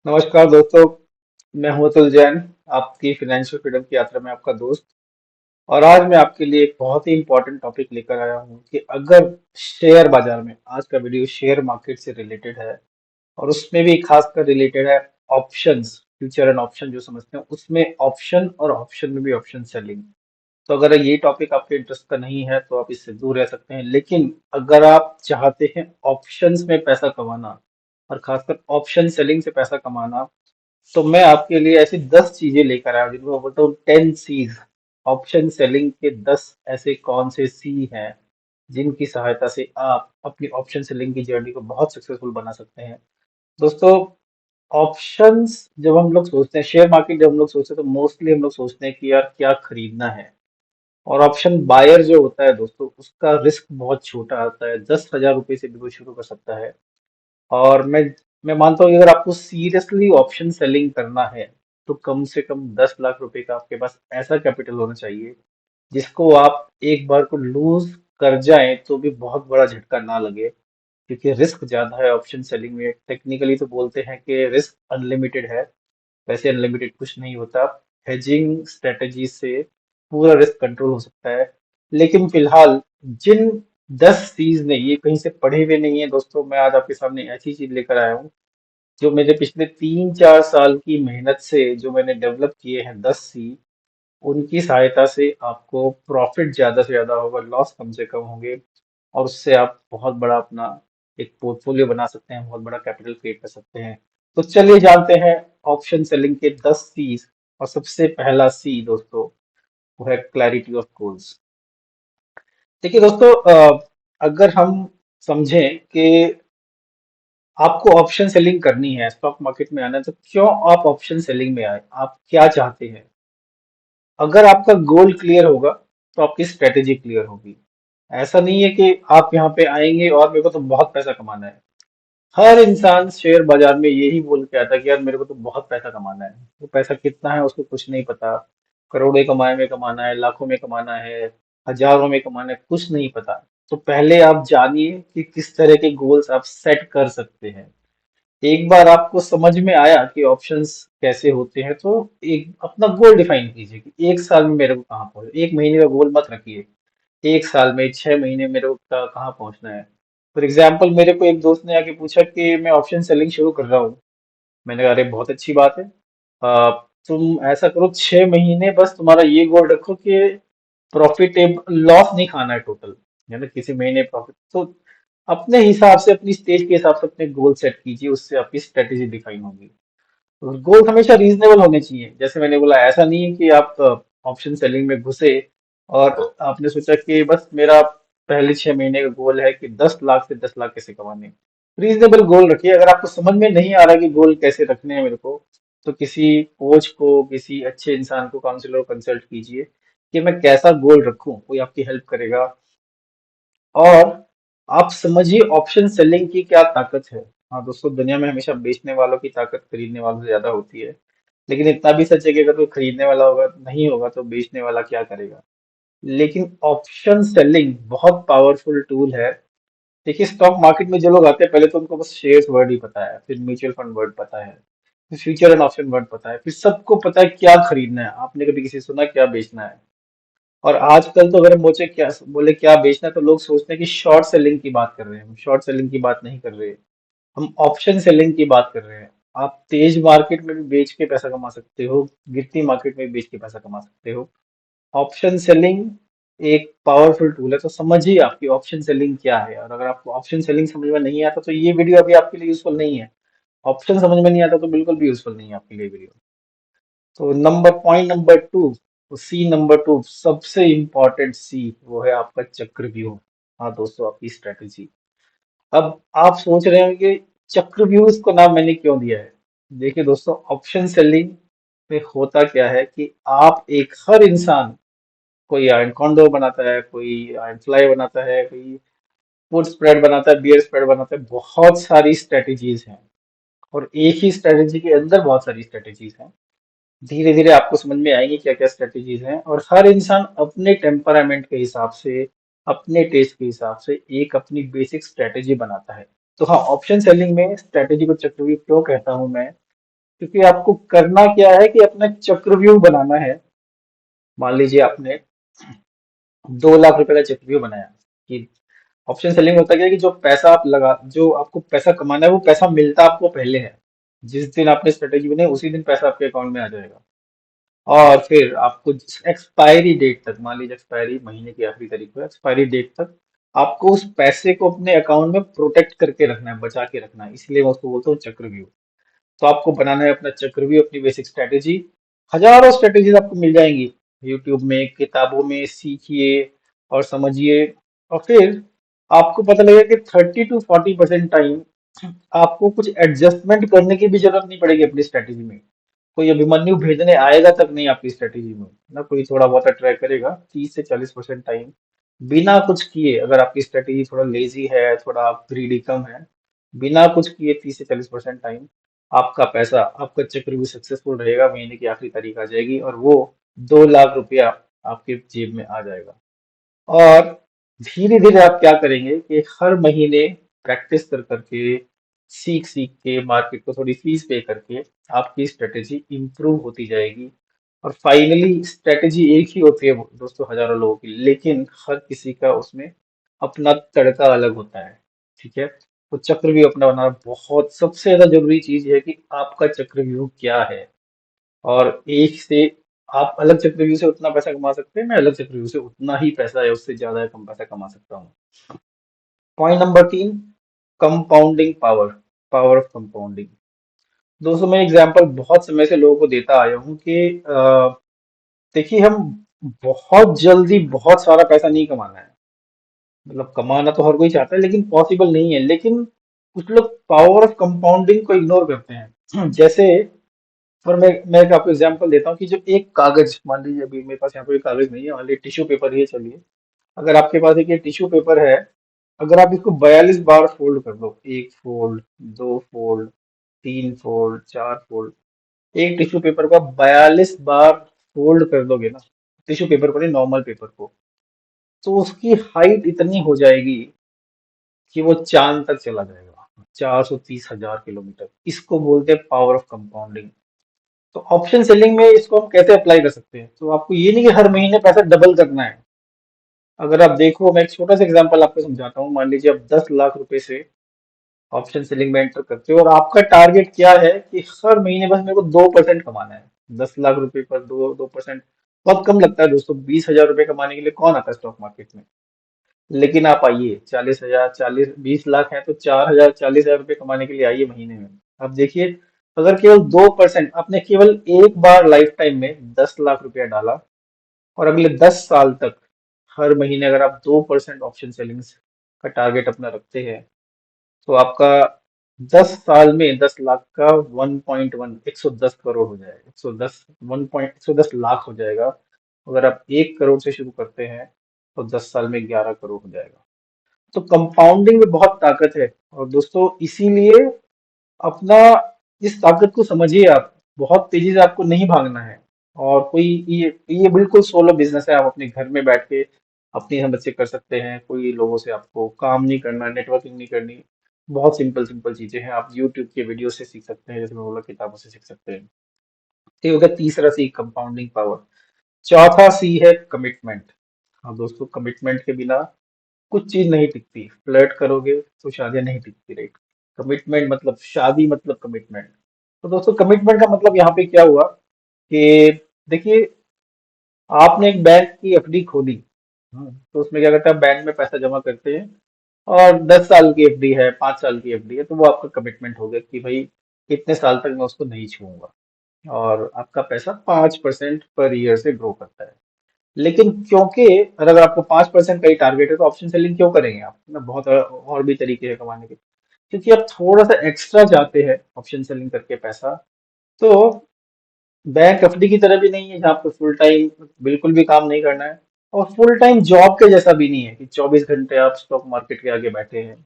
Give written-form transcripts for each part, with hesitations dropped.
नमस्कार दोस्तों। मैं हूं अतुल जैन, आपकी फाइनेंशियल फ्रीडम की यात्रा में आपका दोस्त। और आज मैं आपके लिए एक बहुत ही इंपॉर्टेंट टॉपिक लेकर आया हूं कि अगर शेयर बाजार में, आज का वीडियो शेयर मार्केट से रिलेटेड है और उसमें भी खासकर रिलेटेड है ऑप्शंस, फ्यूचर एंड ऑप्शन जो समझते हैं उसमें ऑप्शन, और ऑप्शन में भी ऑप्शन सेलिंग। तो अगर ये टॉपिक आपके इंटरेस्ट का नहीं है तो आप इससे दूर रह सकते हैं, लेकिन अगर आप चाहते हैं ऑप्शंस में पैसा कमाना और खासकर ऑप्शन सेलिंग से पैसा कमाना, तो मैं आपके लिए ऐसी 10 चीजें लेकर आया हूं जिनको मैं बोलता हूँ 10 C's। ऑप्शन सेलिंग के 10 ऐसे कौन से सी हैं जिनकी सहायता से आप अपनी ऑप्शन सेलिंग की जर्नी को बहुत सक्सेसफुल बना सकते हैं। दोस्तों, ऑप्शंस जब हम लोग सोचते हैं, शेयर मार्केट जब हम लोग सोचते हैं तो मोस्टली हम लोग सोचते हैं कि यार क्या खरीदना है। और ऑप्शन बायर जो होता है दोस्तों, उसका रिस्क बहुत छोटा आता है, 10,000 रुपए से भी वो शुरू कर सकता है। और मैं मानता हूँ कि अगर आपको सीरियसली ऑप्शन सेलिंग करना है तो कम से कम 10 लाख रुपए का आपके पास ऐसा कैपिटल होना चाहिए जिसको आप एक बार को लूज कर जाएं तो भी बहुत बड़ा झटका ना लगे, क्योंकि रिस्क ज्यादा है ऑप्शन सेलिंग में। टेक्निकली तो बोलते हैं कि रिस्क अनलिमिटेड है, वैसे अनलिमिटेड कुछ नहीं होता। हेजिंग स्ट्रेटजी से पूरा रिस्क कंट्रोल हो सकता है। लेकिन फिलहाल जिन 10 चीज ने, ये कहीं से पढ़े हुए नहीं है दोस्तों, मैं आज आपके सामने ऐसी चीज लेकर आया हूँ जो मेरे पिछले 3-4 साल की मेहनत से जो मैंने डेवलप किए हैं 10 सी, उनकी सहायता से आपको प्रॉफिट ज्यादा से ज्यादा होगा, लॉस कम से कम होंगे। और उससे आप बहुत बड़ा अपना एक पोर्टफोलियो बना सकते हैं, बहुत बड़ा कैपिटल क्रिएट कर सकते हैं। तो चलिए जानते हैं ऑप्शन सेलिंग के 10 सी। और सबसे पहला सी दोस्तों, वो है क्लैरिटी ऑफ गोल्स। देखिए दोस्तों, अगर हम समझें कि आपको ऑप्शन सेलिंग करनी है, स्टॉक मार्केट में आना है, तो क्यों आप ऑप्शन सेलिंग में आए, आप क्या चाहते हैं। अगर आपका गोल क्लियर होगा तो आपकी स्ट्रेटेजी क्लियर होगी। ऐसा नहीं है कि आप यहाँ पे आएंगे और मेरे को तो बहुत पैसा कमाना है। हर इंसान शेयर बाजार में यही बोल के आता है कि यार मेरे को तो बहुत पैसा कमाना है। वो पैसा कितना है उसको कुछ नहीं पता। करोड़ों कमाए में कमाना है, लाखों में कमाना है, हजारों में कमाना है, कुछ नहीं पता। तो पहले आप जानिए कि किस तरह के गोल्स आप सेट कर सकते हैं। एक बार आपको समझ में आया कि ऑप्शंस कैसे होते हैं तो एक अपना गोल डिफाइन कीजिए कि एक साल में मेरे को कहाँ पहुंचे। एक महीने का गोल मत रखिए, एक साल में 6 महीने मेरे को कहाँ पहुंचना है। फॉर एग्जाम्पल, मेरे को एक दोस्त ने आके पूछा कि मैं ऑप्शन सेलिंग शुरू कर रहा हूँ। मैंने कहा अरे बहुत अच्छी बात है। आ, तुम ऐसा करो, 6 महीने बस तुम्हारा ये गोल रखो कि प्रॉफिटेबल, लॉस नहीं खाना है टोटल, है ना, किसी महीने प्रॉफिट। तो अपने हिसाब से, अपनी स्टेज के हिसाब से अपने गोल सेट कीजिए, उससे आपकी स्ट्रेटेजी डिफाइन होगी। गोल हमेशा रीजनेबल होने चाहिए। जैसे मैंने बोला, ऐसा नहीं है कि आप ऑप्शन सेलिंग में घुसे और आपने सोचा कि बस मेरा पहले 6 महीने का गोल है कि 10 लाख से 10 लाख कैसे कमाने। रीजनेबल गोल रखिए। अगर आपको समझ में नहीं आ रहा कि गोल कैसे रखने हैं मेरे को, तो किसी कोच को, किसी अच्छे इंसान को, काउंसलर को कंसल्ट कीजिए कि मैं कैसा गोल रखूं, कोई आपकी हेल्प करेगा। और आप समझिए ऑप्शन सेलिंग की क्या ताकत है। हाँ दोस्तों, दुनिया में हमेशा बेचने वालों की ताकत खरीदने वालों से ज्यादा होती है। लेकिन इतना भी सच है कि अगर कोई खरीदने वाला होगा नहीं होगा तो बेचने वाला क्या करेगा। लेकिन ऑप्शन सेलिंग बहुत पावरफुल टूल है। देखिए, स्टॉक मार्केट में जो लोग आते हैं, पहले तो उनको बस शेयर्स वर्ड ही पता है, फिर म्यूचुअल फंड वर्ड पता है, फिर फ्यूचर एंड ऑप्शन वर्ड पता है, फिर सबको पता है क्या खरीदना है। आपने कभी किसी से सुना क्या बेचना है। और आजकल तो अगर हम बोले क्या बेचना है, तो लोग सोचते हैं कि शॉर्ट सेलिंग की बात कर रहे हैं। हम शॉर्ट सेलिंग की बात नहीं कर रहे, हम ऑप्शन सेलिंग की बात कर रहे हैं। आप तेज मार्केट में भी बेच के पैसा कमा सकते हो, गिरती मार्केट में भी बेच के पैसा कमा सकते हो। ऑप्शन सेलिंग एक पावरफुल टूल है। तो समझिए आपकी ऑप्शन सेलिंग क्या है। और अगर आपको ऑप्शन सेलिंग समझ में नहीं आता तो ये वीडियो अभी आपके लिए यूजफुल नहीं है। ऑप्शन समझ में नहीं आता तो बिल्कुल भी यूजफुल नहीं है आपके लिए वीडियो। तो पॉइंट नंबर 2, सी नंबर 2, सबसे इंपॉर्टेंट सी, वो है आपका चक्रव्यूह। हाँ दोस्तों, आपकी स्ट्रेटेजी। अब आप सोच रहे होंगे चक्रव्यूह इसको नाम मैंने क्यों दिया है। देखिए दोस्तों, ऑप्शन सेलिंग में होता क्या है कि आप एक, हर इंसान, कोई आयरन कॉन्डोर बनाता है, कोई आयरन फ्लाई बनाता है, कोई फूड स्प्रेड बनाता है, बियर स्प्रेड बनाता है, बहुत सारी स्ट्रेटेजीज हैं। और एक ही स्ट्रेटेजी के अंदर बहुत सारी स्ट्रेटेजीज हैं। धीरे धीरे आपको समझ में आएंगी क्या क्या स्ट्रेटेजीज हैं। और हर इंसान अपने टेम्परामेंट के हिसाब से, अपने टेस्ट के हिसाब से एक अपनी बेसिक स्ट्रेटेजी बनाता है। तो हाँ, ऑप्शन सेलिंग में स्ट्रेटेजी को चक्रव्यूह क्यों कहता हूं मैं, क्योंकि आपको करना क्या है कि अपना चक्रव्यूह बनाना है। मान लीजिए आपने 2 लाख रुपए का चक्रव्यूह बनाया कि ऑप्शन सेलिंग होता क्या है कि जो पैसा आप लगा, जो आपको पैसा कमाना है वो पैसा मिलता आपको पहले है। जिस दिन आपने स्ट्रेटेजी बनाई उसी दिन पैसा आपके अकाउंट में आ जाएगा। और फिर आपको एक्सपायरी डेट तक, मान लीजिए एक्सपायरी महीने की आखिरी तारीख को, एक्सपायरी डेट तक आपको उस पैसे को अपने अकाउंट में प्रोटेक्ट करके रखना है, बचा के रखना है। इसलिए मैं उसको बोलता हूँ चक्रव्यूह। तो आपको बनाना है अपना चक्रव्यूह, अपनी बेसिक स्ट्रेटेजी। हजारों स्ट्रेटेजीज आपको मिल जाएंगी यूट्यूब में, किताबों में, सीखिए और समझिए। और फिर आपको पता लगेगा कि 30 to 40% टाइम आपको कुछ एडजस्टमेंट करने की भी जरूरत नहीं पड़ेगी अपनी स्ट्रेटेजी में। कोई अभिमन्यु भेजने आएगा तक नहीं आपकी स्ट्रेटेजी में ना, कोई थोड़ा बहुत ट्रैक करेगा। 30 से 40% टाइम बिना कुछ किए, अगर आपकी स्ट्रेटेजी थोड़ा लेजी है, थोड़ा आप ग्रीडी कम है, बिना कुछ किए 30 से 40% टाइम आपका पैसा, आपका चक्र भी सक्सेसफुल रहेगा। महीने की आखिरी तारीख आ जाएगी और वो 2 लाख रुपया आपके जेब में आ जाएगा। और धीरे धीरे आप क्या करेंगे कि हर महीने प्रैक्टिस कर करके, सीख सीख के, मार्केट को थोड़ी फीस पे करके आपकी स्ट्रेटेजी इंप्रूव होती जाएगी। और फाइनली स्ट्रेटेजी एक ही होती है दोस्तों हजारों लोगों की, लेकिन हर किसी का उसमें अपना तड़का अलग होता है। ठीक है, तो चक्रव्यूह अपना बनाना बहुत सबसे ज्यादा जरूरी चीज है कि आपका चक्रव्यूह क्या है। और एक से आप अलग चक्रव्यूह से उतना पैसा कमा सकते हैं, मैं अलग चक्रव्यूह से उतना ही पैसा या उससे ज्यादा कम पैसा कमा सकता हूँ। Point number 3, compounding power, power of compounding. दोस्तों मैं एग्जांपल बहुत समय से लोगों को देता आया हूँ कि देखिए, हम बहुत जल्दी बहुत सारा पैसा नहीं कमाना है। मतलब कमाना तो हर कोई चाहता है लेकिन पॉसिबल नहीं है। लेकिन कुछ लोग पावर ऑफ कंपाउंडिंग को इग्नोर करते हैं। जैसे, और मैं एक आपको एग्जांपल देता हूँ कि जो एक कागज, मान लीजिए अभी मेरे पास यहाँ पे कागज नहीं है, मान लीजिए टिश्यू पेपर ही है, चलिए। अगर आपके पास एक ये टिश्यू पेपर है, अगर आप इसको 42 बार फोल्ड कर दो, 1 फोल्ड, 2 फोल्ड, 3 फोल्ड, 4 फोल्ड, एक टिश्यू पेपर को आप 42 बार फोल्ड कर दोगे ना, टिश्यू पेपर को नहीं, नॉर्मल पेपर को, तो उसकी हाइट इतनी हो जाएगी कि वो चांद तक चला जाएगा। 430,000 किलोमीटर। इसको बोलते हैं पावर ऑफ कंपाउंडिंग। तो ऑप्शन सेलिंग में इसको हम कैसे अप्लाई कर सकते हैं? तो आपको ये नहीं कि हर महीने पैसा डबल करना है। अगर आप देखो, मैं एक छोटा सा एग्जांपल आपको समझाता हूँ। मान लीजिए आप 10 लाख रुपए से ऑप्शन सेलिंग में एंटर करते हो और आपका टारगेट क्या है कि हर महीने बस मेरे को 2% कमाना है। 10 लाख रुपए पर 2%, बहुत कम लगता है दोस्तों। 20,000 रुपए कमाने के लिए कौन आता है स्टॉक मार्केट में? लेकिन आप आइए, 40,000, 20 लाख है तो 4,000, 40,000 रुपए कमाने के लिए आइए महीने में। अब देखिए, अगर केवल 2% आपने केवल एक बार लाइफ टाइम में 10 लाख रुपया डाला, और अगले 10 साल तक हर महीने अगर आप 2% ऑप्शन सेलिंग्स का टारगेट अपना रखते हैं, तो आपका 10 साल में 10 लाख का 1.1, 110 करोड़ हो जाएगा। 110 लाख हो जाएगा। अगर आप 1 करोड़ से शुरू करते हैं तो 10 साल में 11 करोड़ हो जाएगा। तो कंपाउंडिंग में बहुत ताकत है। और दोस्तों इसीलिए अपना इस ताकत को समझिए आप। बहुत तेजी से आपको नहीं भागना है। और कोई, ये बिल्कुल सोलो बिजनेस है। आप अपने घर में बैठ के अपनी समझ से कर सकते हैं। कोई लोगों से आपको काम नहीं करना, नेटवर्किंग नहीं करनी। बहुत सिंपल सिंपल चीजें हैं, आप यूट्यूब के वीडियो से सीख सकते हैं, जैसे मैं बोला किताबों से सीख सकते हैं। ये हो गया तीसरा सी, कंपाउंडिंग पावर। चौथा सी है कमिटमेंट। हाँ दोस्तों, कमिटमेंट के बिना कुछ चीज नहीं टिकती। फ्लर्ट करोगे तो शादियां नहीं टिकती, राइट? कमिटमेंट मतलब शादी, मतलब कमिटमेंट। तो दोस्तों कमिटमेंट का मतलब यहाँ पे क्या हुआ कि देखिए, आपने एक बैंक की एफडी खोली। तो उसमें क्या करते हैं, बैंक में पैसा जमा करते हैं। और 10 साल की एफडी है, 5 साल की एफडी है, तो वो आपका कमिटमेंट हो गया कि भाई इतने साल तक मैं उसको नहीं छूऊंगा। और आपका पैसा 5% पर ईयर से ग्रो करता है। लेकिन क्योंकि अगर आपको 5% का ही टारगेट है तो ऑप्शन सेलिंग क्यों करेंगे आप ना? बहुत और भी तरीके हैं कमाने के। क्योंकि आप थोड़ा सा एक्स्ट्रा चाहते हैं ऑप्शन सेलिंग करके पैसा। तो बैंक एफडी की तरह भी नहीं है जहाँ आपको फुल टाइम बिल्कुल भी काम नहीं करना है। और फुल टाइम जॉब के जैसा भी नहीं है कि 24 घंटे आप स्टॉक मार्केट के आगे बैठे हैं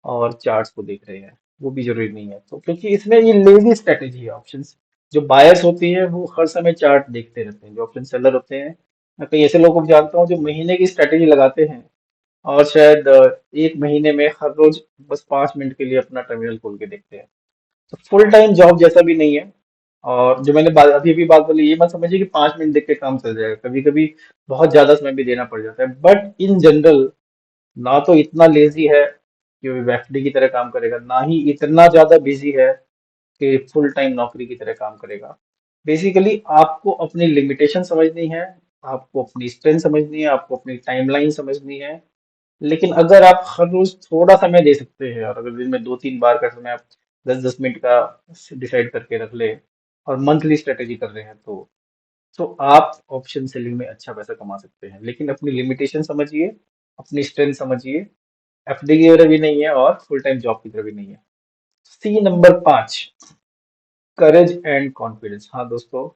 और चार्ट्स को देख रहे हैं। वो भी जरूरी नहीं है। तो क्योंकि इसमें ये लेजी स्ट्रेटेजी है ऑप्शंस। जो बायर्स होती है वो हर समय चार्ट देखते रहते हैं। जो ऑप्शन सेलर होते हैं, मैं कई ऐसे लोगों को जानता हूँ जो महीने की स्ट्रेटेजी लगाते हैं और शायद एक महीने में हर रोज बस 5 मिनट के लिए अपना टर्मिनल खोल के देखते हैं। तो फुल टाइम जॉब जैसा भी नहीं है। और जो मैंने अभी अभी बात बोली, ये मत समझिए कि 5 मिनट देख के काम चल जाएगा, कभी कभी बहुत ज्यादा समय भी देना पड़ जाता है, बट इन जनरल ना तो इतना लेजी है कि वो एफडी की तरह काम करेगा, ना ही इतना ज्यादा बिजी है कि फुल टाइम नौकरी की तरह काम करेगा। बेसिकली आपको अपनी लिमिटेशन समझनी है, आपको अपनी स्ट्रेंथ समझनी है, आपको अपनी टाइमलाइन समझनी है। लेकिन अगर आप हर रोज थोड़ा समय दे सकते हैं, और अगर दिन में 2-3 बार का समय आप 10-10 मिनट का डिसाइड करके रख ले, और मंथली स्ट्रेटेजी कर रहे हैं, तो आप ऑप्शन सेलिंग में अच्छा पैसा कमा सकते हैं। लेकिन अपनी लिमिटेशन समझिए, अपनी स्ट्रेंथ समझिए। एफडी की तरह भी नहीं है और फुल टाइम जॉब की तरह भी नहीं है। C number 5, courage and confidence. हाँ दोस्तों,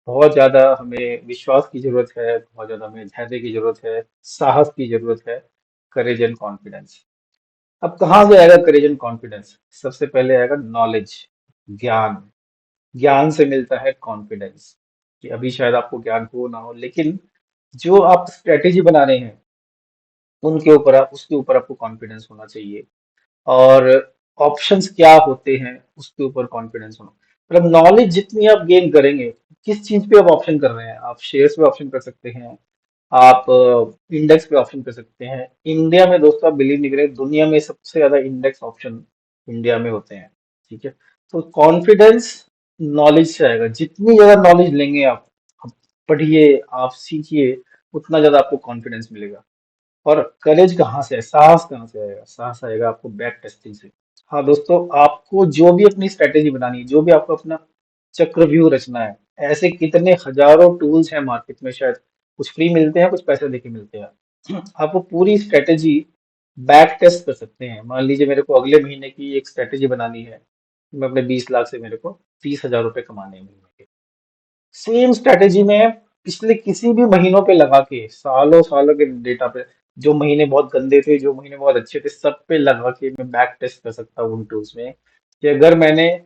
बहुत ज्यादा हमें विश्वास की जरूरत है, बहुत ज्यादा हमें धैर्य की जरूरत है, साहस की जरूरत है। Courage and confidence. अब कहाँ से आएगा करेज एंड कॉन्फिडेंस? सबसे पहले आएगा नॉलेज, ज्ञान। ज्ञान से मिलता है कॉन्फिडेंस। कि अभी शायद आपको ज्ञान हो ना हो, लेकिन जो आप स्ट्रेटेजी बना रहे हैं उनके ऊपर आप उसके ऊपर आपको कॉन्फिडेंस होना चाहिए। और ऑप्शंस क्या होते हैं उसके ऊपर कॉन्फिडेंस होना, मतलब नॉलेज जितनी आप गेन करेंगे। किस चीज पे आप ऑप्शन कर रहे हैं? आप शेयर्स पे ऑप्शन कर सकते हैं, आप इंडेक्स पे ऑप्शन कर सकते हैं। इंडिया में दोस्तों, आप बिलीव नहीं करें, दुनिया में सबसे ज्यादा इंडेक्स ऑप्शन इंडिया में होते हैं। ठीक है, तो कॉन्फिडेंस नॉलेज से आएगा। जितनी ज्यादा नॉलेज लेंगे आप पढ़िए, आप सीखिए, उतना ज्यादा आपको कॉन्फिडेंस मिलेगा। और करेज कहाँ से है, साहस कहाँ से आएगा? साहस आएगा आपको बैक टेस्टिंग से। हाँ दोस्तों, आपको जो भी अपनी स्ट्रेटेजी बनानी है, जो भी आपको अपना चक्रव्यूह रचना है, ऐसे कितने हजारों टूल्स हैं मार्केट में, शायद कुछ फ्री मिलते हैं, कुछ पैसे देके मिलते हैं। आप वो पूरी स्ट्रेटेजी बैक टेस्ट कर सकते हैं। मान लीजिए मेरे को अगले महीने की एक स्ट्रेटेजी बनानी है, मैं अपने 20 लाख से मेरे को 30,000 रुपये कमाने हैं महीने के। सेम स्ट्रेटेजी में पिछले किसी भी महीनों पे लगा के, सालों सालों के डेटा पे, जो महीने बहुत गंदे थे, जो महीने बहुत अच्छे थे, सब पे लगा के मैं बैक टेस्ट कर सकता हूँ उन टूल्स में। कि अगर मैंने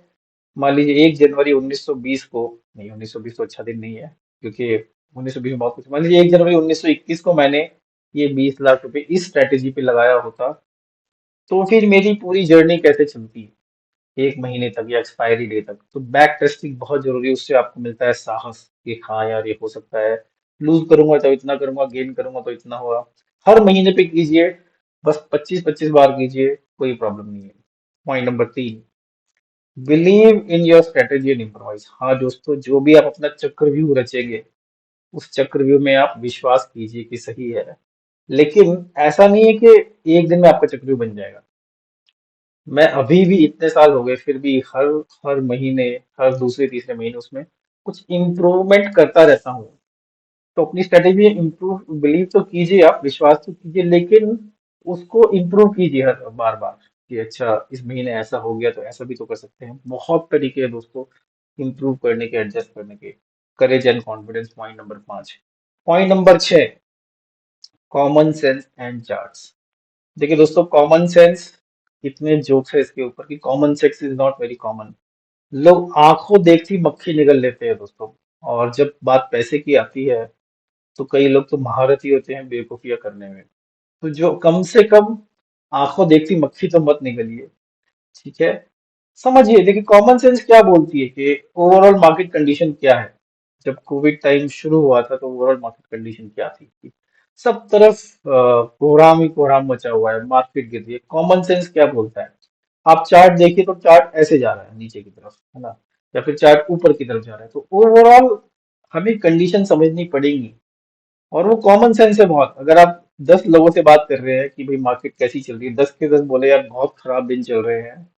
मान लीजिए 1 जनवरी 1920 को, नहीं 1920 तो अच्छा दिन नहीं है, क्योंकि 1920 में बहुत कुछ, मान लीजिए 1 जनवरी 1921 को मैंने ये 20 लाख रुपए इस स्ट्रेटेजी पे लगाया होता, तो फिर मेरी पूरी जर्नी कैसे चलती, 1 महीने तक या एक्सपायरी डे तक। तो बैक टेस्टिंग बहुत जरूरी है, उससे आपको मिलता है साहस कि हाँ यार ये हो सकता है, लूज करूंगा तो इतना करूंगा, गेन करूंगा तो इतना होगा। हर महीने पे कीजिए, बस 25-25 बार कीजिए, कोई प्रॉब्लम नहीं है। Point number 3, believe in your strategy and improvise. हाँ दोस्तों, जो भी आप अपना चक्रव्यूह रचेंगे, उस चक्रव्यूह में आप विश्वास कीजिए कि सही है। लेकिन ऐसा नहीं है कि एक दिन में आपका चक्रव्यूह बन जाएगा। मैं अभी भी इतने साल हो गए, फिर भी हर हर महीने, हर दूसरे तीसरे महीने उसमें कुछ इम्प्रूवमेंट करता रहता हूँ। तो अपनी स्ट्रेटेजी इम्प्रूव, बिलीव तो कीजिए, आप विश्वास तो कीजिए, लेकिन उसको इम्प्रूव कीजिए हर बार बार। कि अच्छा इस महीने ऐसा हो गया तो ऐसा भी तो कर सकते हैं। बहुत तरीके हैं दोस्तों इम्प्रूव करने के, एडजस्ट करने के। Courage and confidence, point number 5। Point number 6, common sense and charts. देखिए दोस्तों, कॉमन सेंस, इतने जोक्स है इसके ऊपर कि common sense is not very common. लोग आंखों देखती मक्खी निगल लेते हैं दोस्तों। और जब बात पैसे की आती है, तो कई लोग तो महारथी होते हैं बेवकूफियां करने में। तो जो कम से कम आंखों देखती मक्खी तो मत निगलिए। ठीक है, समझिए। देखिए कॉमन सेंस क्या बोलती है कि ओवरऑल मार्केट कंडीशन क्या है। जब कोविड टाइम शुरू हुआ था तो ओवरऑल मार्केट कंडीशन क्या थी कि सब तरफ कोहराम ही कोहराम मचा हुआ है, मार्केट गिर रही है। कॉमन सेंस क्या बोलता है? आप चार्ट देखिए तो चार्ट ऐसे जा रहा है नीचे की तरफ, है ना, या फिर चार्ट ऊपर की तरफ जा रहा है। तो ओवरऑल हमें कंडीशन समझनी पड़ेगी। और वो कॉमन सेंस है बहुत। अगर आप 10 लोगों से बात कर रहे हैं कि भाई मार्केट कैसी चल रही है, 10 के 10 बोले यार बहुत खराब दिन चल रहे हैं,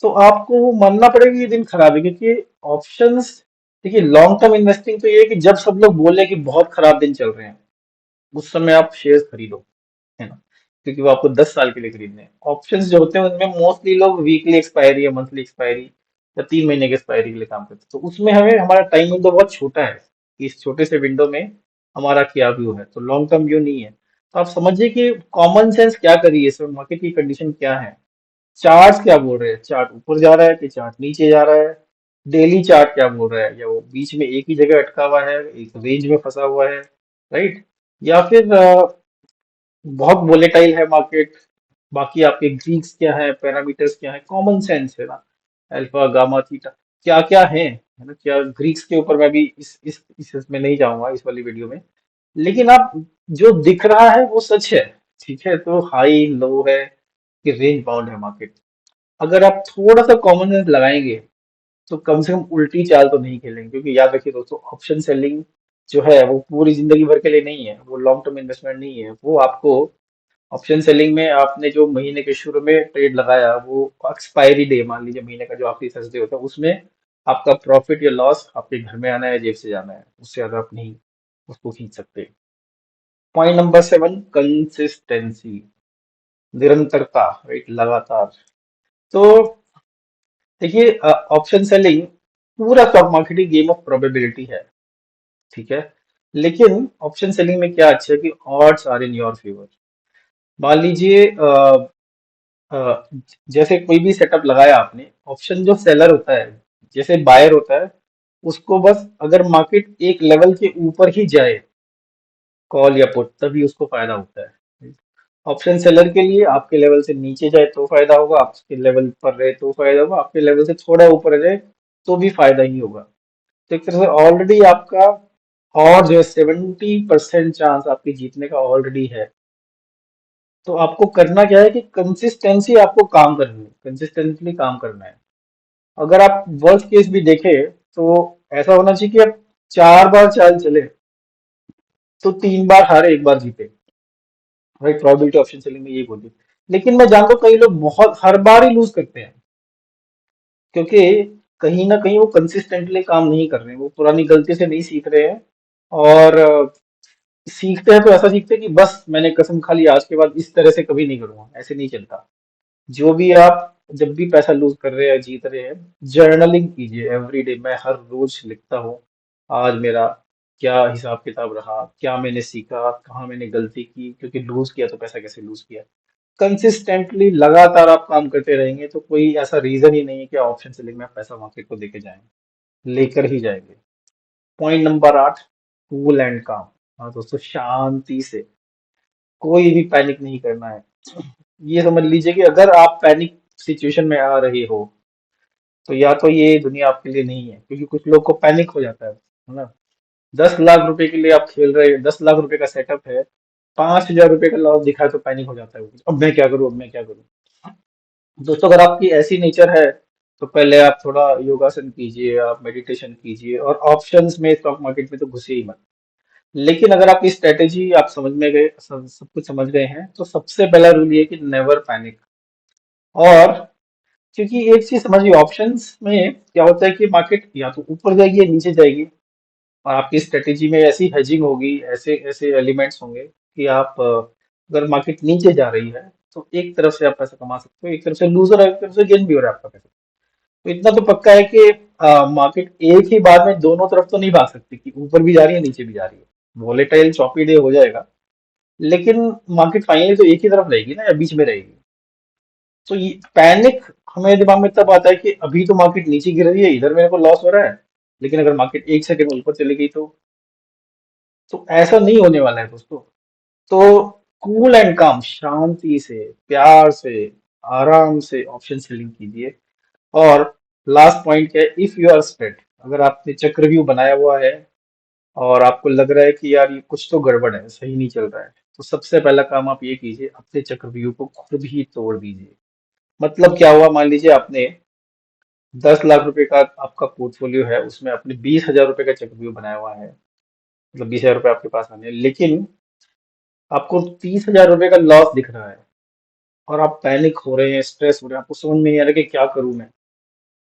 तो आपको वो मानना पड़ेगा ये दिन खराब है। क्योंकि ऑप्शंस, देखिए लॉन्ग टर्म इन्वेस्टिंग तो ये है कि जब सब लोग बोले कि बहुत खराब दिन चल रहे हैं, उस समय आप शेयर्स खरीदो, है ना, क्योंकि वो आपको 10 साल के लिए खरीदने हैं। ऑप्शंस जो होते हैं उनमें मोस्टली लोग वीकली एक्सपायरी या मंथली एक्सपायरी या 3 महीने की एक्सपायरी के लिए काम करते हैं। तो उसमें हमें हमारा टाइम विंडो बहुत छोटा है कि इस छोटे से विंडो में हमारा क्या व्यू है, तो लॉन्ग टर्म व्यू नहीं है। तो आप समझिए कि कॉमन सेंस क्या करिए, इसमें मार्केट की कंडीशन क्या है। चार्ट क्या बोल रहे हैं, चार्ट ऊपर जा रहा है कि चार्ट नीचे जा रहा है। डेली चार्ट क्या बोल रहा है, या वो बीच में एक ही जगह अटका हुआ है, एक रेंज में फंसा हुआ है, राइट। या फिर बहुत वोलेटाइल है मार्केट। बाकी आपके ग्रीक्स क्या है, पैरामीटर्स क्या है, कॉमन सेंस है ना, अल्फा गामा थीटा। क्या क्या है ना, क्या ग्रीक्स के ऊपर मैं भी इस इसमें नहीं जाऊंगा इस वाली वीडियो में। लेकिन आप जो दिख रहा है वो सच है। ठीक है, तो हाई लो है कि रेंज बाउंड है मार्केट। अगर आप थोड़ा सा कॉमन सेंस लगाएंगे तो कम से कम उल्टी चाल तो नहीं खेलेंगे, क्योंकि याद रखिए दोस्तों, ऑप्शन सेलिंग जो है वो पूरी जिंदगी भर के लिए नहीं है, वो लॉन्ग टर्म इन्वेस्टमेंट नहीं है। वो आपको ऑप्शन सेलिंग में आपने जो महीने के शुरू में ट्रेड लगाया, वो एक्सपायरी डे मान लीजिए, महीने का जो आखिरी थर्सडे होता है उसमें आपका प्रॉफिट या लॉस आपके घर में आना है, जेब से जाना है, उससे ज्यादा आप नहीं उसको खींच सकते। पॉइंट नंबर 7, कंसिस्टेंसी, निरंतरता, राइट, लगातार। तो देखिए, ऑप्शन सेलिंग पूरा stock market he game of probability है। ठीक है, लेकिन ऑप्शन सेलिंग में क्या अच्छा है कि odds are in your favour. मान लीजिए अ, जैसे कोई भी सेटअप लगाया आपने, ऑप्शन जो सेलर होता है, जैसे बायर होता है, उसको बस अगर मार्केट एक लेवल के ऊपर ही जाए, कॉल या पुट, तभी उसको फायदा होता है। ऑप्शन सेलर के लिए आपके लेवल से नीचे जाए तो फायदा होगा, आपके लेवल पर रहे तो फायदा होगा, आपके लेवल से थोड़ा ऊपर जाए तो भी फायदा ही होगा। तो एक तरह से ऑलरेडी आपका, और जो है 70% चांस आपके जीतने का ऑलरेडी है। तो आपको करना क्या है कि कंसिस्टेंसी आपको काम करनी है, कंसिस्टेंटली काम करना है। अगर आप वर्स्ट केस भी देखें तो ऐसा होना चाहिए कि आप 4 बार चाल चले तो 3 बार हारे, 1 बार जीते। राइट, प्रोबेबिलिटी ऑप्शन सेलिंग में ये बोलती है। लेकिन मैं जानता हूँ कई लोग बहुत हर बार ही लूज करते हैं, क्योंकि कहीं ना कहीं वो कंसिस्टेंटली काम नहीं कर रहे हैं, वो पुरानी गलती से नहीं सीख रहे हैं। और सीखते हैं तो ऐसा सीखते हैं कि बस मैंने कसम खा ली, आज के बाद इस तरह से कभी नहीं करूंगा, ऐसे नहीं चलता। जो भी आप जब भी पैसा लूज कर रहे हैं, जीत रहे हैं, जर्नलिंग कीजिए एवरी डे। मैं हर रोज लिखता हूँ आज मेरा क्या हिसाब किताब रहा, क्या मैंने सीखा, कहाँ मैंने गलती की, क्योंकि लूज किया तो पैसा कैसे लूज किया। कंसिस्टेंटली लगातार आप काम करते रहेंगे तो कोई ऐसा रीजन ही नहीं है कि ऑप्शन सेलिंग में आप पैसा मार्केट को देके जाएंगे, लेकर ही जाएंगे। पॉइंट नंबर 8, कूल एंड काम। हाँ दोस्तों, शांति से, कोई भी पैनिक नहीं करना है। ये समझ लीजिए कि अगर आप पैनिक सिचुएशन में आ रहे हो तो या तो ये दुनिया आपके लिए नहीं है, क्योंकि कुछ लोग को पैनिक हो जाता है ना। 10 लाख रुपए के लिए आप खेल रहे हैं, 10 लाख रुपए का सेटअप है, 5,000 रुपए का लॉस दिखा है तो पैनिक हो जाता है वो। अब मैं क्या करूं, अब मैं क्या करूं। दोस्तों, अगर आपकी ऐसी नेचर है तो पहले आप थोड़ा योगासन कीजिए, आप मेडिटेशन कीजिए, और ऑप्शंस में, स्टॉक मार्केट में तो घुसे ही मत। लेकिन अगर आपकी स्ट्रेटेजी आप समझ में गए, सब कुछ समझ गए हैं, तो सबसे पहला रूल ये है कि नेवर पैनिक। और क्योंकि एक चीज समझिए, ऑप्शंस में क्या होता है कि मार्केट या तो ऊपर जाएगी या नीचे जाएगी, और आपकी स्ट्रेटेजी में ऐसी हेजिंग होगी, ऐसे ऐसे एलिमेंट्स होंगे कि आप अगर मार्केट नीचे जा रही है तो एक तरफ से आप पैसा कमा सकते हो, एक तरफ से लूज हो रहा है, एक तरफ से गेन भी हो रहा है आपका पैसा। तो इतना तो पक्का है कि मार्केट एक ही बार में दोनों तरफ तो नहीं भाग सकती, कि ऊपर भी जा रही है नीचे भी जा रही है। वोलेटाइल चॉपी डे हो जाएगा, लेकिन मार्केट फाइनली तो एक ही तरफ रहेगी ना, या बीच में रहेगी। तो ये पैनिक हमारे दिमाग में तब आता है कि अभी तो मार्केट नीचे गिर रही है, इधर मेरे को लॉस हो रहा है, लेकिन अगर मार्केट 1 सेकंड ऊपर चली गई तो ऐसा नहीं होने वाला है दोस्तों। तो कूल एंड काम, शांति से, प्यार से, आराम से ऑप्शन सेलिंग कीजिए। और लास्ट पॉइंट क्या है, इफ यू आर स्ट्रेट, अगर आपने चक्रव्यूह बनाया हुआ है और आपको लग रहा है कि यार ये कुछ तो गड़बड़ है, सही नहीं चल रहा है, तो सबसे पहला काम आप ये कीजिए, अपने चक्रव्यूह को खुद ही तोड़ दीजिए। मतलब क्या हुआ, मान लीजिए आपने 10 लाख रुपए का आपका पोर्टफोलियो है, उसमें आपने 20,000 रुपए का चक्रव्यूह बनाया हुआ है, मतलब 20,000 रुपए आपके पास आने हैं, लेकिन आपको 30,000 रुपए का लॉस दिख रहा है, और आप पैनिक हो रहे हैं, स्ट्रेस हो रहे हैं, आपको समझ में नहीं आ रहा कि क्या करूं मैं।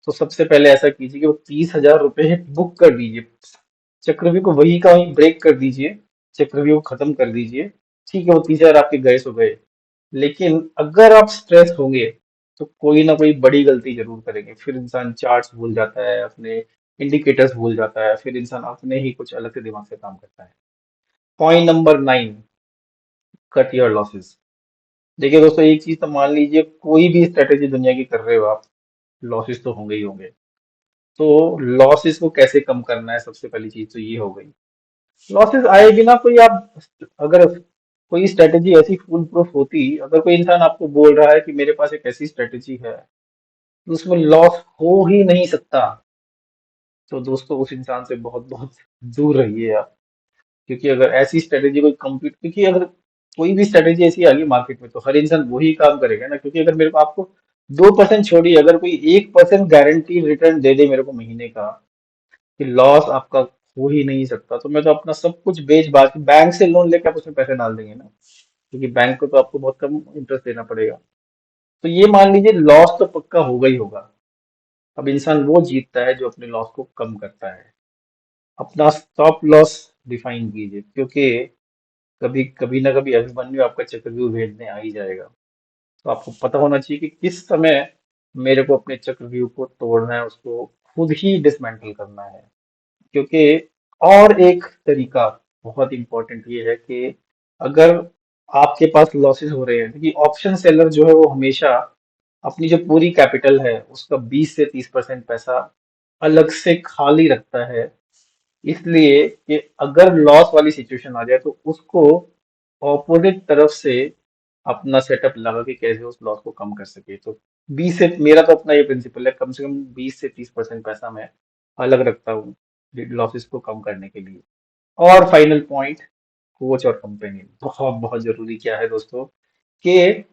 तो सबसे पहले ऐसा कीजिए कि वो 30,000 रुपए बुक कर दीजिए, चक्रव्यूह को वही का वही ब्रेक कर दीजिए, चक्रव्यूह को खत्म कर दीजिए। ठीक है, वो 30,000 आपके गए सो गए। लेकिन अगर आप स्ट्रेस होंगे तो कोई ना कोई बड़ी गलती जरूर करेंगे, फिर इंसान चार्ट्स भूल जाता है, अपने इंडिकेटर्स भूल जाता है, फिर इंसान अपने ही कुछ अलग से दिमाग से काम करता है। Point number 9, cut your losses. देखिए दोस्तों, एक चीज तो मान लीजिए, कोई भी स्ट्रेटेजी दुनिया की कर रहे हो आप, लॉसेस तो होंगे ही होंगे। तो लॉसेस को कैसे कम करना है, सबसे पहली चीज तो ये हो गई। लॉसेस आए बिना कोई आप, अगर कोई स्ट्रेटेजी ऐसी फूल प्रूफ होती, अगर कोई इंसान आपको बोल रहा है कि मेरे पास एक ऐसी स्ट्रेटेजी है, तो उसमें लॉस हो ही नहीं सकता। तो दोस्तों उस इंसान से बहुत बहुत दूर रहिए आप। क्योंकि अगर ऐसी स्ट्रेटेजी कोई कंप्लीट, क्योंकि अगर कोई भी स्ट्रेटेजी ऐसी आ गई मार्केट में तो हर इंसान वही काम करेगा ना। क्योंकि अगर मेरे को आपको 2% छोड़िए, अगर कोई 1% गारंटी रिटर्न दे दे मेरे को महीने का, कि लॉस आपका हो ही नहीं सकता, तो मैं तो अपना सब कुछ बेच बाच के बैंक से लोन लेकर आप उसमें पैसे डाल देंगे ना। क्योंकि बैंक को तो आपको बहुत कम इंटरेस्ट देना पड़ेगा। तो ये मान लीजिए लॉस तो पक्का होगा ही होगा। अब इंसान वो जीतता है जो अपने लॉस को कम करता है। अपना स्टॉप लॉस डिफाइन कीजिए, क्योंकि कभी कभी ना कभी अभिमन्यु आपका चक्रव्यूह भेदने आ ही जाएगा। तो आपको पता होना चाहिए कि किस समय मेरे को अपने चक्रव्यूह को तोड़ना है, उसको खुद ही डिसमेंटल करना है। क्योंकि और एक तरीका बहुत इंपॉर्टेंट ये है कि अगर आपके पास लॉसेस हो रहे हैं, क्योंकि ऑप्शन सेलर जो है वो हमेशा अपनी जो पूरी कैपिटल है उसका 20 से 30% पैसा अलग से खाली रखता है। इसलिए कि अगर लॉस वाली सिचुएशन आ जाए तो उसको ऑपोजिट तरफ से अपना सेटअप लगा के कैसे उस लॉस को कम कर सके। तो 20 से, मेरा तो अपना ये प्रिंसिपल है, कम से कम 20 से 30% पैसा मैं अलग रखता हूँ लॉसेस को कम करने के लिए। और फाइनल पॉइंट, कोच और कंपेनियन बहुत बहुत जरूरी क्या है दोस्तों, कि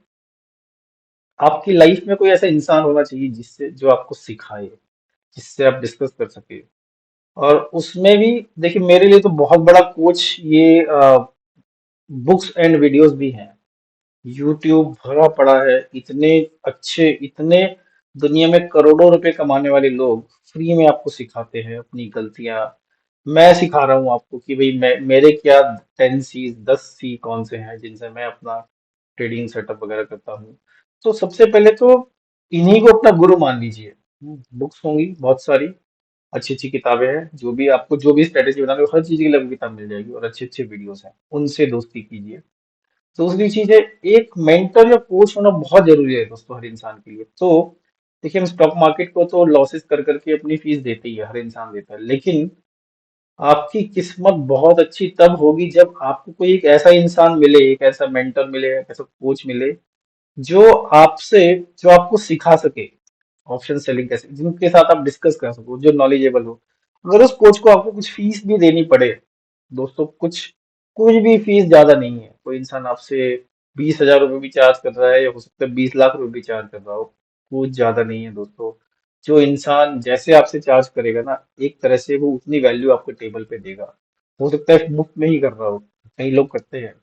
आपकी लाइफ में कोई ऐसा इंसान होना चाहिए जिससे जो आपको सिखाए, जिससे आप डिस्कस कर सके। और उसमें भी देखिए मेरे लिए तो बहुत बड़ा कोच ये बुक्स एंड वीडियोस भी हैं। यूट्यूब भरा पड़ा है, इतने अच्छे, इतने दुनिया में करोड़ों रुपए कमाने वाले लोग फ्री में आपको सिखाते हैं अपनी गलतियां। मैं सिखा रहा हूँ आपको कि भाई मैं मेरे क्या 10 सी 10 सी कौन से हैं जिनसे मैं अपना ट्रेडिंग सेटअप वगैरह करता हूँ। तो सबसे पहले तो इन्हीं को अपना गुरु मान लीजिए। बुक्स होंगी बहुत सारी, अच्छी अच्छी किताबें हैं, जो भी आपको जो भी स्ट्रेटेजी बनानी हो हर चीज की लगभग किताब मिल जाएगी, और अच्छे अच्छे वीडियोस हैं, उनसे दोस्ती कीजिए। दूसरी चीज है, एक मेंटर या कोच होना बहुत जरूरी है दोस्तों हर इंसान के लिए। तो देखिए हम स्टॉक मार्केट को तो लॉसेस कर करके अपनी फीस देते ही है, हर इंसान देता है, लेकिन आपकी किस्मत बहुत अच्छी तब होगी जब आपको कोई एक ऐसा इंसान मिले, एक ऐसा मेंटर मिले, एक ऐसा कोच मिले जो आपसे जो आपको सिखा सके ऑप्शन सेलिंग कैसे, जिनके साथ आप डिस्कस कर सको, जो नॉलेजेबल हो। अगर उस कोच को आपको कुछ फीस भी देनी पड़े दोस्तों, कुछ कुछ भी फीस ज्यादा नहीं है। कोई इंसान आपसे 20,000 रुपये भी चार्ज कर रहा है, या हो सकता है 20 लाख रुपए भी चार्ज कर रहा हो, कुछ ज्यादा नहीं है दोस्तों। जो इंसान जैसे आपसे चार्ज करेगा ना, एक तरह से वो उतनी वैल्यू आपको टेबल पे देगा। हो सकता है मुफ्त में ही कर रहा हो, कई लोग करते हैं,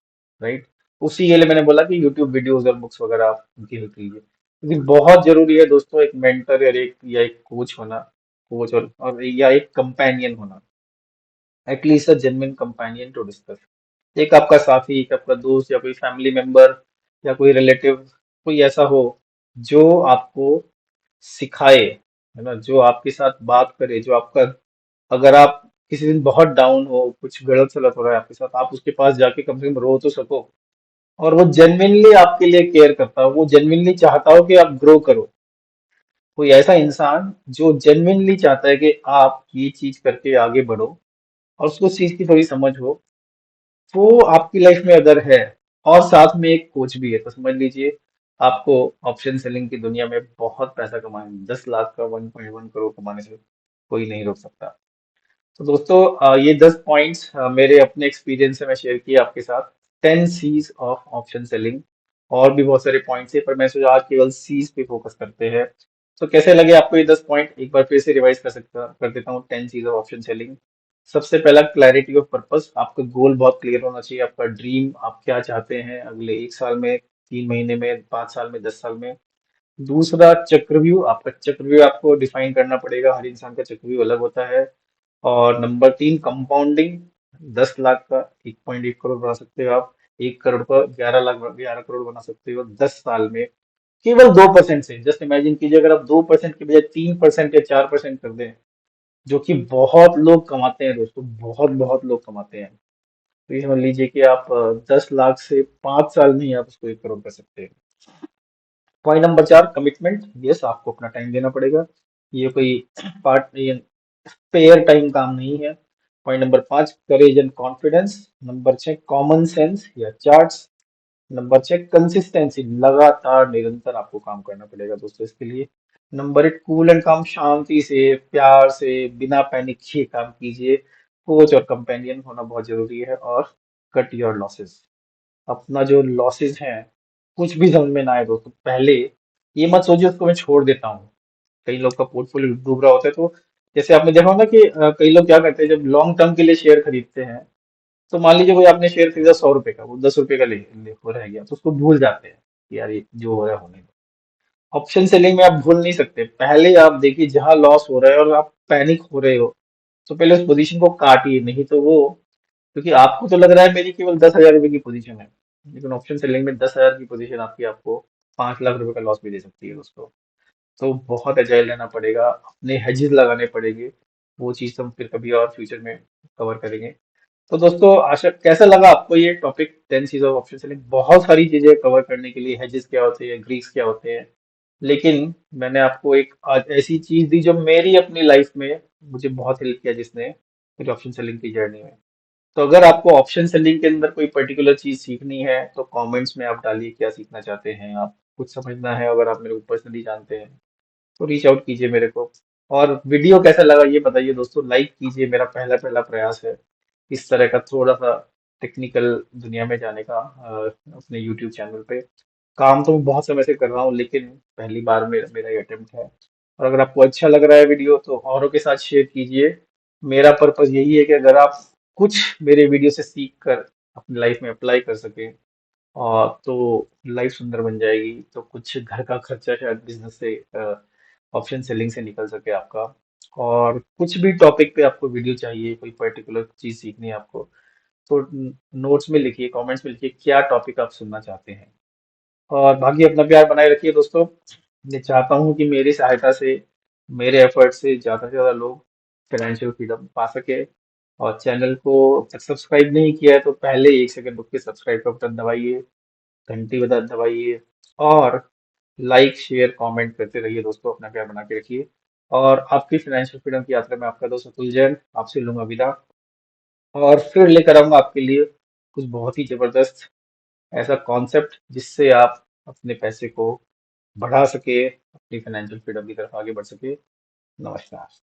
राइट। उसी के लिए मैंने बोला कि यूट्यूब वीडियोस और बुक्स वगैरह आप उनकी हेल्प लीजिए, क्योंकि बहुत जरूरी है दोस्तों एक मेंटर या एक कोच होना। कोच और या एक कंपेनियन होना, at least a genuine companion to discuss. एक आपका साथी, एक आपका दोस्त, या कोई फैमिली मेंबर, या कोई रिलेटिव, कोई ऐसा हो जो आपको सिखाए, है ना, जो आपके साथ बात करे, जो आपका, अगर आप किसी दिन बहुत डाउन हो, कुछ गलत सलत हो रहा है आपके साथ, आप उसके पास जाके कम से कम रो तो सको। और वो जेन्युइनली आपके लिए केयर करता हो, वो जेन्युइनली चाहता हो कि आप ग्रो करो। कोई ऐसा इंसान जो जेन्युइनली चाहता है कि आप ये चीज करके आगे बढ़ो, और उसको उस चीज की थोड़ी समझ हो, वो आपकी लाइफ में अगर है, और साथ में एक कोच भी है, तो समझ लीजिए आपको ऑप्शन सेलिंग की दुनिया में बहुत पैसा कमाने, 10 लाख का 1.1 करोड़ कमाने से कोई नहीं रोक सकता। तो दोस्तों ये 10 पॉइंट्स मेरे अपने एक्सपीरियंस से मैं शेयर किए आपके साथ। 10 सीज ऑफ ऑप्शन सेलिंग। और भी बहुत सारे पॉइंट्स है, पर मैं सोचा आज केवल सीज पे फोकस करते हैं। तो कैसे लगे आपको ये 10 पॉइंट, एक बार फिर से रिवाइज कर देता हूँ। 10 सीज ऑफ ऑप्शन सेलिंग। सबसे पहला, क्लैरिटी ऑफ पर्पस। आपका गोल बहुत क्लियर होना चाहिए, आपका ड्रीम, आप क्या चाहते हैं अगले 1 साल में, 3 महीने में, 5 साल में, 10 साल में। दूसरा, चक्रव्यूह। आपका चक्रव्यूह आपको डिफाइन करना पड़ेगा, हर इंसान का चक्रव्यूह अलग होता है। और नंबर 3, कंपाउंडिंग। 10 लाख का 1.1 करोड़ बना सकते हो आप, 1 करोड़ का 11 लाख, 11 करोड़ बना सकते हो 10 साल में, केवल 2% से। जस्ट इमेजिन कीजिए अगर आप 2% के बजाय 3% या 4% कर दें, जो कि बहुत लोग कमाते हैं दोस्तों, बहुत बहुत लोग कमाते हैं। तो ये समझ लीजिए कि आप 10 लाख से 5 साल में ही आप उसको 1 करोड़ कर सकते हैं। Point number 4, commitment. यस, आपको अपना टाइम देना पड़ेगा। ये कोई पार्ट, ये पेयर टाइम काम नहीं है। Point number 5, courage and confidence. Number 6, common sense या चार्ट्स। Number 6, consistency. लगातार निरंतर आपको काम करना पड़ेगा दोस्तों इसके लिए। नंबर एट, कूल एंड काम, शांति से, प्यार से, बिना पैनिक किए काम कीजिए। कोच और कंपेनियन होना बहुत जरूरी है। और कट योर लॉसेस, अपना जो लॉसेस है, कुछ भी समझ में ना आए दोस्तों, पहले ये मत सोचिए उसको मैं छोड़ देता हूँ। कई लोग का पोर्टफोलियो डूब रहा होता है, तो जैसे आपने देखा होगा कि कई लोग क्या करते हैं जब लॉन्ग टर्म के लिए शेयर खरीदते हैं, तो मान लीजिए कोई आपने शेयर खरीदा 100 रुपए का, वो 10 रुपए का ले हो रह गया, तो उसको भूल जाते हैं कि यार ये जो हो रहा है होने दो। ऑप्शन सेलिंग में आप भूल नहीं सकते, पहले आप देखिए जहां लॉस हो रहा है और आप पैनिक हो रहे हो, तो पहले उस पोजीशन को काटिए, नहीं तो वो, क्योंकि आपको तो लग रहा है मेरी केवल 10,000 रुपए की पोजीशन है, लेकिन ऑप्शन सेलिंग में 10,000 की पोजीशन आपकी आपको 5 लाख रुपए का लॉस भी दे सकती है दोस्तों। तो बहुत एजाइल रहना पड़ेगा, अपने हेजेस लगाने पड़ेंगे। वो चीज़ हम फिर कभी और फ्यूचर में कवर करेंगे। तो दोस्तों, आशा कैसा लगा आपको ये टॉपिक, 10 चीज ऑफ ऑप्शन सेलिंग। बहुत सारी चीजें कवर करने के लिए, हेजेस क्या होते हैं, ग्रीक्स क्या होते हैं, लेकिन मैंने आपको एक आज ऐसी चीज दी जो मेरी अपनी लाइफ में मुझे बहुत हेल्प किया, जिसने मेरी ऑप्शन सेलिंग की जर्नी में। तो अगर आपको ऑप्शन सेलिंग के अंदर कोई पर्टिकुलर चीज सीखनी है, तो कमेंट्स में आप डालिए क्या सीखना चाहते हैं आप, कुछ समझना है, अगर आप मेरे को पर्सनली जानते हैं तो रीच आउट कीजिए मेरे को। और वीडियो कैसा लगा ये बताइए दोस्तों, लाइक कीजिए, मेरा पहला पहला प्रयास है इस तरह का थोड़ा सा टेक्निकल दुनिया में जाने का, अपने यूट्यूब चैनल पे। काम तो मैं बहुत समय से कर रहा हूँ, लेकिन पहली बार मेरा मेरा ये अटेम्प्ट है। और अगर आपको अच्छा लग रहा है वीडियो तो औरों के साथ शेयर कीजिए। मेरा पर्पस यही है कि अगर आप कुछ मेरे वीडियो से सीख कर अपनी लाइफ में अप्लाई कर सकें, और तो लाइफ सुंदर बन जाएगी, तो कुछ घर का खर्चा शायद बिजनेस से, ऑप्शन सेलिंग से निकल सके आपका। और कुछ भी टॉपिक पे आपको वीडियो चाहिए, कोई पर्टिकुलर चीज सीखनी है आपको, तो नोट्स में लिखिए, कमेंट्स में लिखिए क्या टॉपिक आप सुनना चाहते हैं। और बाकी अपना प्यार बनाए रखिए दोस्तों। मैं चाहता हूँ कि मेरी सहायता से, मेरे एफर्ट से ज़्यादा से ज़्यादा लोग फाइनेंशियल फ्रीडम पा सके। और चैनल को अब तक सब्सक्राइब नहीं किया है तो पहले 1 सेकंड रुक के सब्सक्राइब का बटन दबाइए, घंटी बजा दबाइए, और लाइक शेयर कमेंट करते रहिए दोस्तों, अपना प्यार बना के रखिए। और आपकी फाइनेंशियल फ्रीडम की यात्रा में आपका दोस्त अतुल जैन आपसे लूंगा विदा। और फिर लेकर आऊंगा आपके लिए कुछ बहुत ही जबरदस्त ऐसा कॉन्सेप्ट जिससे आप अपने पैसे को बढ़ा सके, अपनी फाइनेंशियल फ्रीडम की तरफ आगे बढ़ सके। नमस्कार।